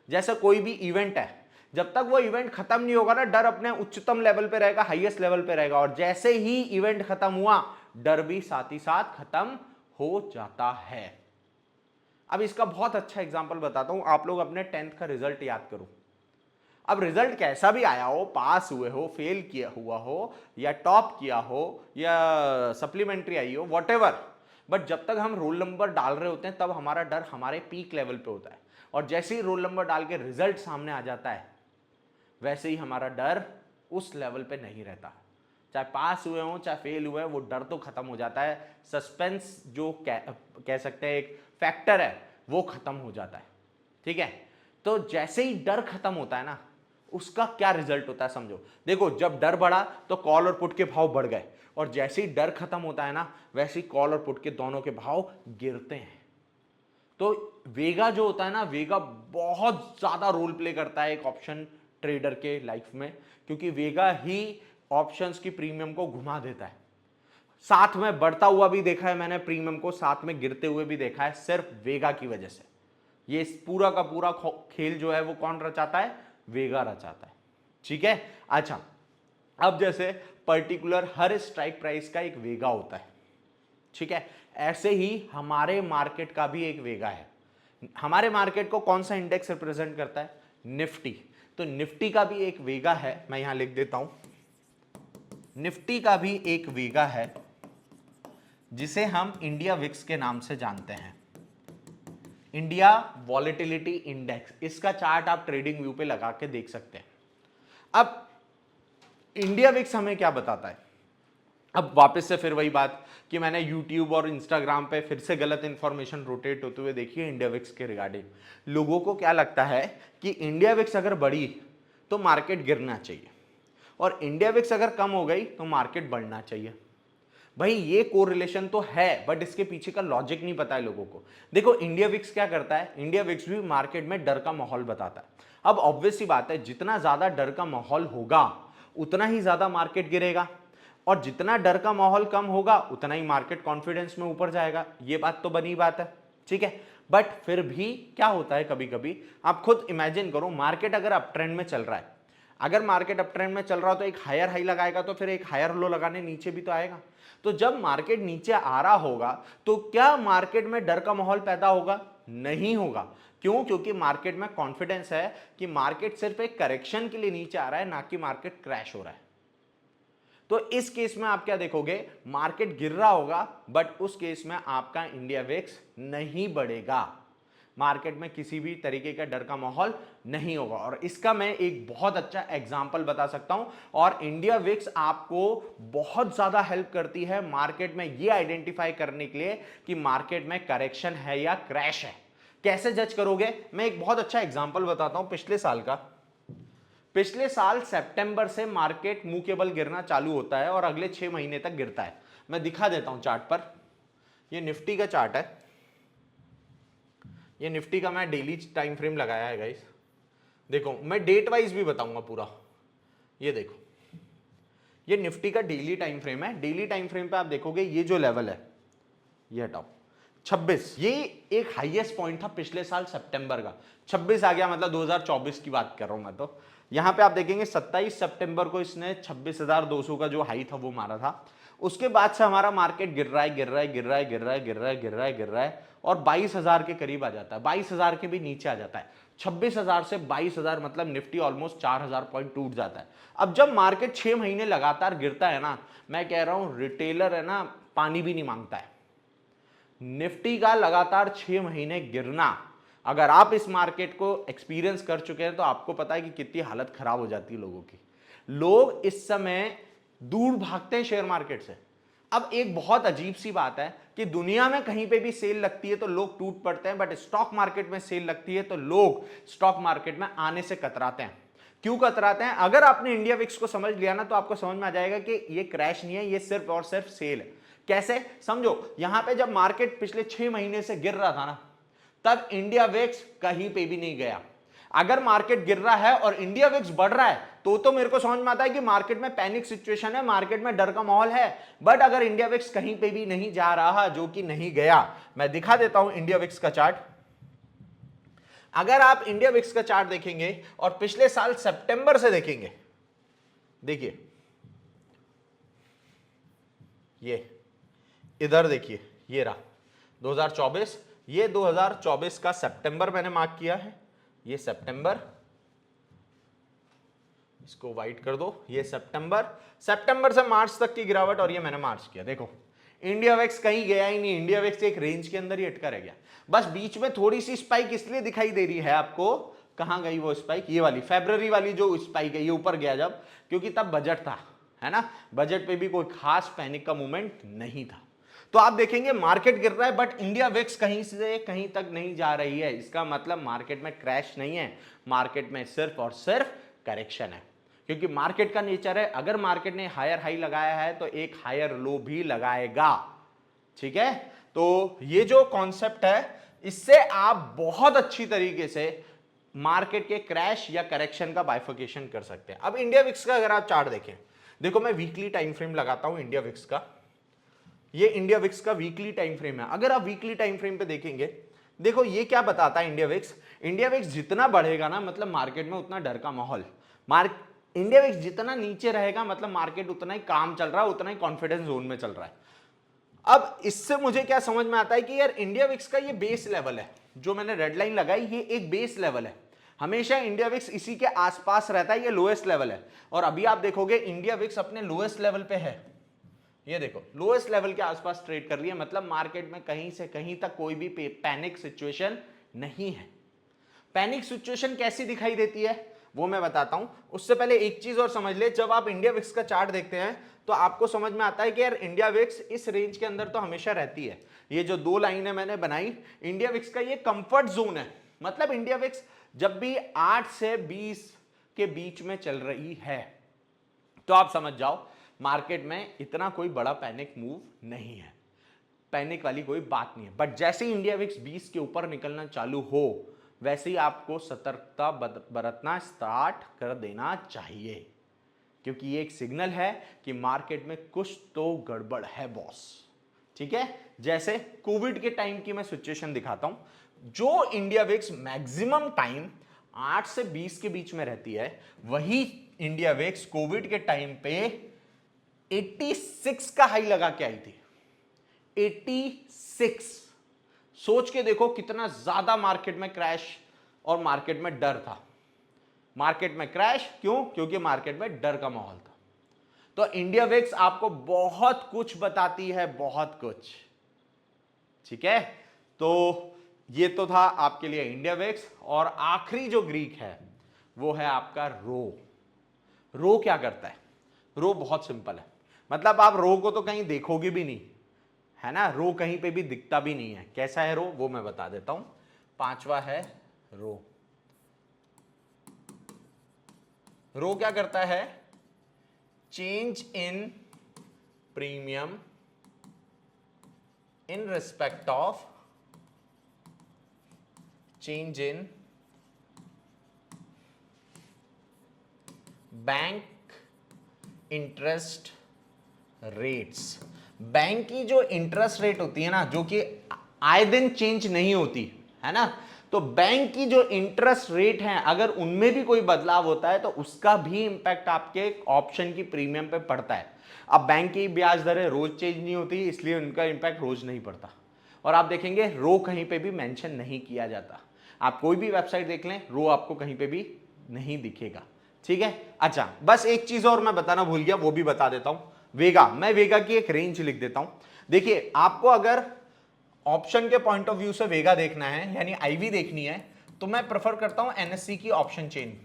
जैसे कोई भी इवेंट है, जब तक वो इवेंट खत्म नहीं होगा ना, डर अपने उच्चतम लेवल पे रहेगा, हाईएस्ट लेवल पे रहेगा। और जैसे ही इवेंट खत्म हुआ, डर भी साथ ही साथ खत्म हो जाता है। अब इसका बहुत अच्छा एग्जांपल बताता हूं। आप लोग अपने 10th का रिजल्ट याद करो। अब रिजल्ट कैसा भी आया हो, पास हुए हो, फेल किया हुआ हो, या टॉप किया हो, या सप्लीमेंट्री आई हो, व्हाटएवर, बट जब तक हम रोल नंबर डाल रहे होते हैं तब हमारा डर हमारे पीक लेवल पे होता है। और जैसे ही रोल नंबर डाल के रिजल्ट सामने आ जाता है, वैसे ही हमारा डर उस लेवल पे नहीं रहता। चाहे पास हुए हो चाहे फेल हुए, वो डर तो खत्म हो जाता है। सस्पेंस जो कह सकते हैं एक फैक्टर है, वो खत्म हो जाता है। ठीक है, तो जैसे ही डर खत्म होता है ना, उसका क्या रिजल्ट होता है समझो। देखो, जब डर बढ़ा तो कॉल और पुट के भाव बढ़ गए, और जैसे ही डर खत्म होता है ना, वैसे ही कॉल और पुट के दोनों के भाव गिरते हैं। तो वेगा जो होता है ना, वेगा बहुत ज्यादा रोल प्ले करता है एक ऑप्शन ट्रेडर के लाइफ में, क्योंकि वेगा ही ऑप्शंस की प्रीमियम को घुमा देता है। साथ में बढ़ता हुआ भी देखा है मैंने प्रीमियम को, साथ में गिरते हुए भी देखा है, सिर्फ वेगा की वजह से। ये पूरा का पूरा खेल जो है वो कौन रचाता है? वेगा रचाता है। ठीक है, अच्छा, अब जैसे पर्टिकुलर हर स्ट्राइक प्राइस का एक वेगा होता है। ठीक है, ऐसे ही हमारे मार्केट का भी एक वेगा है। हमारे मार्केट को कौन सा इंडेक्स रिप्रेजेंट करता है? निफ्टी। तो निफ्टी का भी एक वेगा है, मैं यहां लिख देता हूं। निफ्टी का भी एक वेगा है जिसे हम इंडिया विक्स के नाम से जानते हैं, इंडिया वॉलेटिलिटी इंडेक्स। इसका चार्ट आप ट्रेडिंग व्यू पे लगा के देख सकते हैं। अब इंडिया विक्स हमें क्या बताता है? अब वापस से फिर वही बात कि मैंने YouTube और Instagram पे फिर से गलत इंफॉर्मेशन रोटेट होते हुए देखी है इंडिया विक्स के रिगार्डिंग। लोगों को क्या लगता है कि इंडिया विक्स अगर बढ़ी तो मार्केट गिरना चाहिए, और इंडिया विक्स अगर कम हो गई तो मार्केट बढ़ना चाहिए। भाई ये कोरिलेशन तो है, बट इसके पीछे का लॉजिक नहीं पता है लोगों को। देखो, इंडिया विक्स क्या करता है? इंडिया विक्स भी मार्केट में डर का माहौल बताता है। अब ऑब्वियस सी बात है, जितना ज्यादा डर का माहौल होगा उतना ही ज्यादा मार्केट गिरेगा, और जितना डर का माहौल कम होगा उतना ही मार्केट कॉन्फिडेंस में ऊपर जाएगा। ये बात तो बनी बात है। ठीक है, बट फिर भी क्या होता है, कभी कभी आप खुद इमेजिन करो, मार्केट अगर अप ट्रेंड में चल रहा है, अगर मार्केट अप ट्रेंड में चल रहा हो तो एक हायर हाई लगाएगा, तो फिर एक हायर लो लगाने नीचे भी तो आएगा। तो जब मार्केट नीचे आ रहा होगा तो क्या मार्केट में डर का माहौल पैदा होगा? नहीं होगा। क्यों? क्योंकि मार्केट में कॉन्फिडेंस है कि मार्केट सिर्फ एक करेक्शन के लिए नीचे आ रहा है, ना कि मार्केट क्रैश हो रहा है। तो इस केस में आप क्या देखोगे? मार्केट गिर रहा होगा, बट उस केस में आपका इंडिया विक्स नहीं बढ़ेगा। मार्केट में किसी भी तरीके का डर का माहौल नहीं होगा। और इसका मैं एक बहुत अच्छा एग्जांपल बता सकता हूं, और इंडिया विक्स आपको बहुत ज्यादा हेल्प करती है मार्केट में यह आइडेंटिफाई करने के लिए कि मार्केट में करेक्शन है या क्रैश है। कैसे जज करोगे? मैं एक बहुत अच्छा एग्जांपल बताता हूं पिछले साल का। पिछले साल सितंबर से मार्केट मुंह के बल गिरना चालू होता है और अगले 6 महीने तक गिरता है। मैं दिखा देता हूं चार्ट पर। यह निफ्टी का चार्ट है, ये निफ्टी का मैं डेली टाइम फ्रेम लगाया है गाइस। देखो, मैं डेट वाइज भी बताऊंगा पूरा। ये देखो, ये निफ्टी का डेली टाइम फ्रेम है। डेली टाइम फ्रेम पे आप देखोगे ये जो लेवल है, ये हटाओ, 26, ये एक हाईएस्ट पॉइंट था पिछले साल सितंबर का। 26 आ गया, मतलब 2024 की बात कर रहा हूं मैं। तो यहां पे आप देखेंगे 27 सितंबर को इसने 26,200 का जो हाई था वो मारा था। उसके बाद से हमारा मार्केट गिर रहा है, गिर रहा है, गिर रहा है, गिर रहा है, गिर रहा है, गिर रहा है, गिर रहा है, और 22,000 के करीब आ जाता है, 22,000 के भी नीचे आ जाता है। 26,000 से 22,000 मतलब निफ्टी ऑलमोस्ट 4,000 पॉइंट टूट जाता है। अब जब मार्केट 6 महीने लगातार गिरता है ना, मैं कह रहा हूं रिटेलर है ना, पानी भी नहीं मांगता है। निफ्टी का लगातार 6 महीने गिरना, अगर आप इस मार्केट को एक्सपीरियंस कर चुके हैं तो आपको पता है कि कितनी हालत खराब हो जाती है लोगों की। लोग इस समय दूर भागते हैं शेयर मार्केट से। अब एक बहुत अजीब सी बात है कि दुनिया में कहीं पे भी सेल लगती है तो लोग टूट पड़ते हैं, बट स्टॉक मार्केट में सेल लगती है तो लोग स्टॉक मार्केट में आने से कतराते हैं। क्यों कतराते हैं? अगर आपने इंडिया विक्स को समझ लिया ना तो आपको समझ में आ जाएगा कि ये क्रैश नहीं है, ये सिर्फ और सिर्फ सेल है। कैसे समझो, यहां पे जब मार्केट पिछले 6 महीने से गिर रहा था ना, तब इंडिया विक्स कहीं पे भी नहीं गया। अगर मार्केट गिर रहा है और इंडिया विक्स बढ़ रहा है तो मेरे को समझ में आता है कि मार्केट में पैनिक सिचुएशन है, मार्केट में डर का माहौल है। बट अगर इंडिया विक्स कहीं पे भी नहीं जा रहा, जो कि नहीं गया, मैं दिखा देता हूं इंडिया विक्स का चार्ट। अगर आप इंडिया विक्स का चार्ट देखेंगे और पिछले साल सितंबर से देखेंगे, देखिए ये इधर देखिए, ये रहा 2024, ये 2024 का सितंबर मैंने मार्क किया है, ये सितंबर, इसको वाइट कर दो, ये सितंबर से मार्च तक की गिरावट, और ये मैंने मार्च किया। देखो इंडिया विक्स कहीं गया ही नहीं, इंडिया विक्स एक रेंज के अंदर ही अटका रह गया। बस बीच में थोड़ी सी स्पाइक इसलिए दिखाई दे रही है आपको, कहां गई वो स्पाइक, ये वाली फरवरी वाली जो स्पाइक है, ये ऊपर गया जब, क्योंकि तब बजट था, है ना, बजट पे भी कोई खास पैनिक का मूवमेंट नहीं था। तो आप देखेंगे मार्केट गिर रहा है बट इंडिया विक्स कहीं से कहीं तक नहीं जा रही है। इसका मतलब मार्केट में क्रैश नहीं है, मार्केट में सिर्फ और सिर्फ करेक्शन है। क्योंकि मार्केट का नेचर है, अगर मार्केट ने हायर हाई लगाया है तो एक हायर लो भी लगाएगा। ठीक है, तो ये जो कॉन्सेप्ट है, इससे आप बहुत अच्छी तरीके से मार्केट के क्रैश या करेक्शन का बाइफिकेशन कर सकते हैं। अब इंडिया विक्स का अगर आप चार्ट देखें, देखो मैं वीकली टाइम फ्रेम लगाता हूं इंडिया विक्स का, ये इंडिया विक्स का वीकली टाइम फ्रेम है। अगर आप वीकली टाइम फ्रेम पे देखेंगे, देखो ये क्या बताता है इंडिया विक्स जितना बढ़ेगा ना, मतलब मार्केट में उतना डर का माहौल, इंडिया विक्स जितना नीचे रहेगा मतलब मार्केट उतना ही काम चल रहा है, उतना ही कॉन्फिडेंस जोन में चल रहा है। अब इससे मुझे क्या समझ में आता है कि यार इंडिया विक्स का ये बेस लेवल है, जो मैंने रेड लाइन लगाई, ये एक बेस लेवल है। हमेशा इंडिया विक्स इसी के आसपास रहता है, ये लोएस्ट लेवल है। और अभी आप देखोगे इंडिया विक्स अपने लोएस्ट लेवल पे है, ये देखो लोएस्ट लेवल के आसपास ट्रेड कर रही है, मतलब मार्केट में कहीं से कहीं तक कोई भी पैनिक सिचुएशन नहीं है। पैनिक सिचुएशन कैसी दिखाई देती है वो मैं बताता हूं। उससे पहले एक चीज और समझ ले, जब आप इंडिया विक्स का चार्ट देखते हैं तो आपको समझ में आता है कि यार इंडिया विक्स इस रेंज के अंदर तो हमेशा रहती है। ये जो दो लाइनें मैंने बनाई, इंडिया विक्स का ये कंफर्ट जोन है, मतलब इंडिया विक्स जब भी 8 से 20 के बीच में चल रही है तो आप समझ जाओ मार्केट में इतना कोई बड़ा पैनिक मूव नहीं है, पैनिक वाली कोई बात नहीं है। बट जैसे ही इंडिया विक्स 20 के ऊपर निकलना चालू हो, वैसे ही आपको सतर्कता बरतना स्टार्ट कर देना चाहिए, क्योंकि ये एक सिग्नल है कि मार्केट में कुछ तो गड़बड़ है बॉस। ठीक है, जैसे कोविड के टाइम की मैं सिचुएशन दिखाता हूं, जो इंडिया विक्स मैक्सिमम टाइम 8 से 20 के बीच में रहती है, वही इंडिया विक्स कोविड के टाइम पे 86 का हाई लगा के आई थी। 86, सोच के देखो कितना ज्यादा मार्केट में क्रैश और मार्केट में डर था। मार्केट में क्रैश क्यों? क्योंकि मार्केट में डर का माहौल था। तो इंडिया विक्स आपको बहुत कुछ बताती है, बहुत कुछ। ठीक है, तो ये तो था आपके लिए इंडिया विक्स। और आखिरी जो ग्रीक है वो है आपका रो। रो क्या करता है? रो बहुत सिंपल है, मतलब आप रो को तो कहीं देखोगे भी नहीं, है ना, रो कहीं पे भी दिखता भी नहीं है। कैसा है रो वो मैं बता देता हूं। पांचवा है रो। रो क्या करता है? Change in premium in respect of change in bank interest rates. Bank की जो इंटरेस्ट रेट होती है ना, जो कि आए दिन चेंज नहीं होती है ना। तो बैंक की जो इंटरेस्ट रेट है अगर उनमें भी कोई बदलाव होता है तो उसका भी इंपैक्ट आपके ऑप्शन की प्रीमियम पे पड़ता है। अब बैंक की ब्याज दरें रोज चेंज नहीं होती, इसलिए उनका इंपैक्ट रोज नहीं पड़ता। और आप देखेंगे रो कहीं पे भी मेंशन नहीं किया जाता। आप कोई भी वेबसाइट देख लें, रो आपको कहीं पे भी नहीं दिखेगा। ठीक है। अच्छा, बस एक चीज और मैं बताना भूल गया, वो भी बता देता हूं। वेगा, मैं वेगा की एक रेंज लिख देता हूं। देखिए, आपको अगर ऑप्शन के पॉइंट ऑफ व्यू से वेगा देखना है यानी आईवी देखनी है, तो मैं प्रेफर करता हूं एनएससी की ऑप्शन चेन।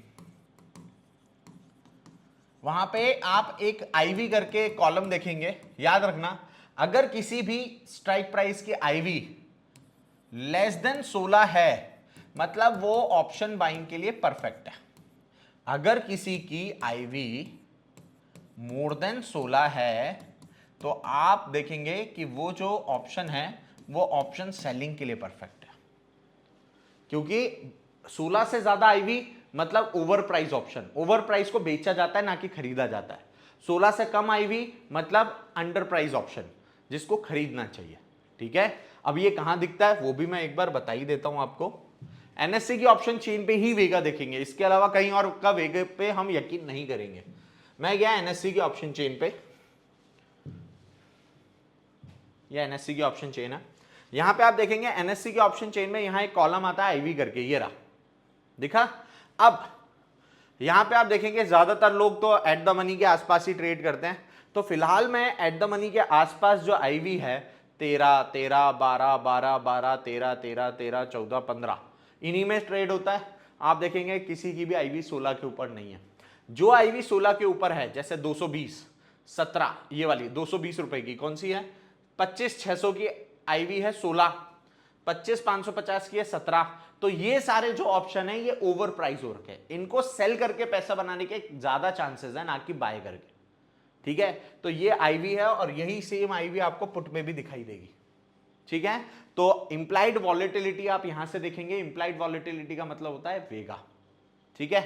वहां पे आप एक आईवी करके कॉलम देखेंगे। याद रखना, अगर किसी भी स्ट्राइक प्राइस की आईवी लेस देन 16 है मतलब वो ऑप्शन बाइंग के लिए परफेक्ट है। अगर किसी की आईवी मोर देन 16 है तो आप देखेंगे कि वो जो ऑप्शन है वो ऑप्शन सेलिंग के लिए परफेक्ट है, क्योंकि 16 से ज्यादा आईवी मतलब over price option, over price को बेचा जाता है ना कि खरीदा जाता है। 16 से कम आईवी मतलब अंडर प्राइस ऑप्शन, जिसको खरीदना चाहिए। ठीक है। अब ये कहां दिखता है वो भी मैं एक बार बता ही देता हूं आपको। एनएससी की ऑप्शन चेन पे ही वेगा देखेंगे, इसके अलावा कहीं और का वेगा पे हम यकीन नहीं करेंगे। मैं गया एनएससी की ऑप्शन चेन पे, ये एनएससी की ऑप्शन चेन है। यहां पे आप देखेंगे एनएससी की ऑप्शन चेन में यहां एक कॉलम आता है आईवी करके, ये रहा, दिखा। अब यहां पे आप देखेंगे ज्यादातर लोग तो एट द मनी के आसपास ही ट्रेड करते हैं। तो फिलहाल मैं एट द मनी के आसपास जो आईवी है 13 13 12 12 12 13 13 13 14 15 इन्हीं में ट्रेड होता है। आप देखेंगे किसी की भी आईवी 16 के ऊपर नहीं है। जो आईवी 16 के ऊपर है, जैसे 220 17, ये वाली 220 रुपए की कौन सी है, 25 600 की आईवी है 16, 25 550 की है 17। तो ये सारे जो ऑप्शन है ये ओवर प्राइस हो रखे हैं, इनको सेल करके पैसा बनाने के ज्यादा चांसेस है ना कि बाय करके। ठीक है। तो ये आईवी है और यही सेम आईवी आपको पुट में भी दिखाई देगी। ठीक है। तो इंप्लाइड वॉलेटिलिटी आप यहां से देखेंगे, इंप्लाइड वॉलेटिलिटी का मतलब होता है वेगा। ठीक है।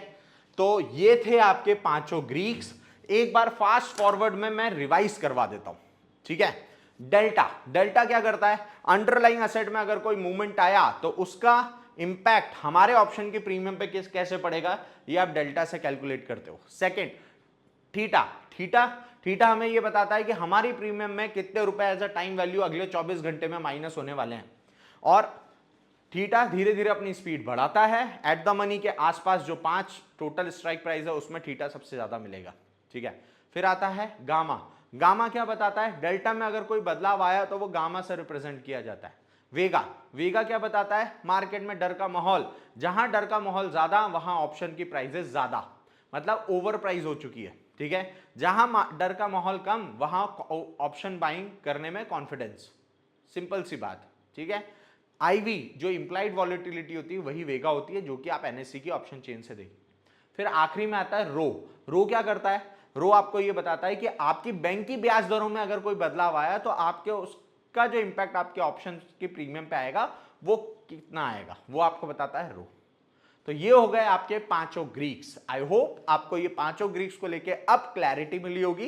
तो ये थे आपके पांचों ग्रीक्स। एक बार फास्ट फॉरवर्ड में मैं रिवाइज करवा देता हूं। ठीक है। डेल्टा, डेल्टा क्या करता है, अंडरलाइंग असेट में अगर कोई मूवमेंट आया तो उसका इंपैक्ट हमारे ऑप्शन के प्रीमियम पे कैसे पड़ेगा, ये आप डेल्टा से कैलकुलेट करते हो। सेकंड, थीटा, थीटा थीटा हमें ये बताता है कि हमारी प्रीमियम में कितने रुपए एज अ टाइम वैल्यू अगले 24 घंटे में माइनस होने वाले हैं। और थीटा धीरे धीरे अपनी स्पीड बढ़ाता है। एट द मनी के आसपास जो 5 टोटल स्ट्राइक प्राइस है उसमें थीटा सबसे ज्यादा मिलेगा। ठीक है। फिर आता है गामा। गामा क्या बताता है, डेल्टा में अगर कोई बदलाव आया तो वो गामा से रिप्रेजेंट किया जाता है। वेगा, वेगा क्या बताता है, मार्केट में डर का माहौल, जहां डर का माहौल ज्यादा वहां ऑप्शन की प्राइसेस ज्यादा, मतलब ओवर प्राइस हो चुकी है। ठीक है। जहां डर का माहौल कम वहां ऑप्शन बाइंग करने में कॉन्फिडेंस, सिंपल सी बात। ठीक है। आईवी जो इंप्लाइड वॉलेटिलिटी होती है वही वेगा होती है, जो कि आप एनएससी की ऑप्शन चेन से देखिए। फिर आखिरी में आता है रो। रो क्या करता है, रो आपको ये बताता है कि आपकी बैंक की ब्याज दरों में अगर कोई बदलाव आया तो आपके उसका जो इंपैक्ट आपके ऑप्शन के प्रीमियम पे आएगा वो कितना आएगा, वो आपको बताता है रो। तो ये हो गए आपके पांचों ग्रीक्स। आई होप आपको ये पांचों ग्रीक्स को लेके अब क्लैरिटी मिली होगी।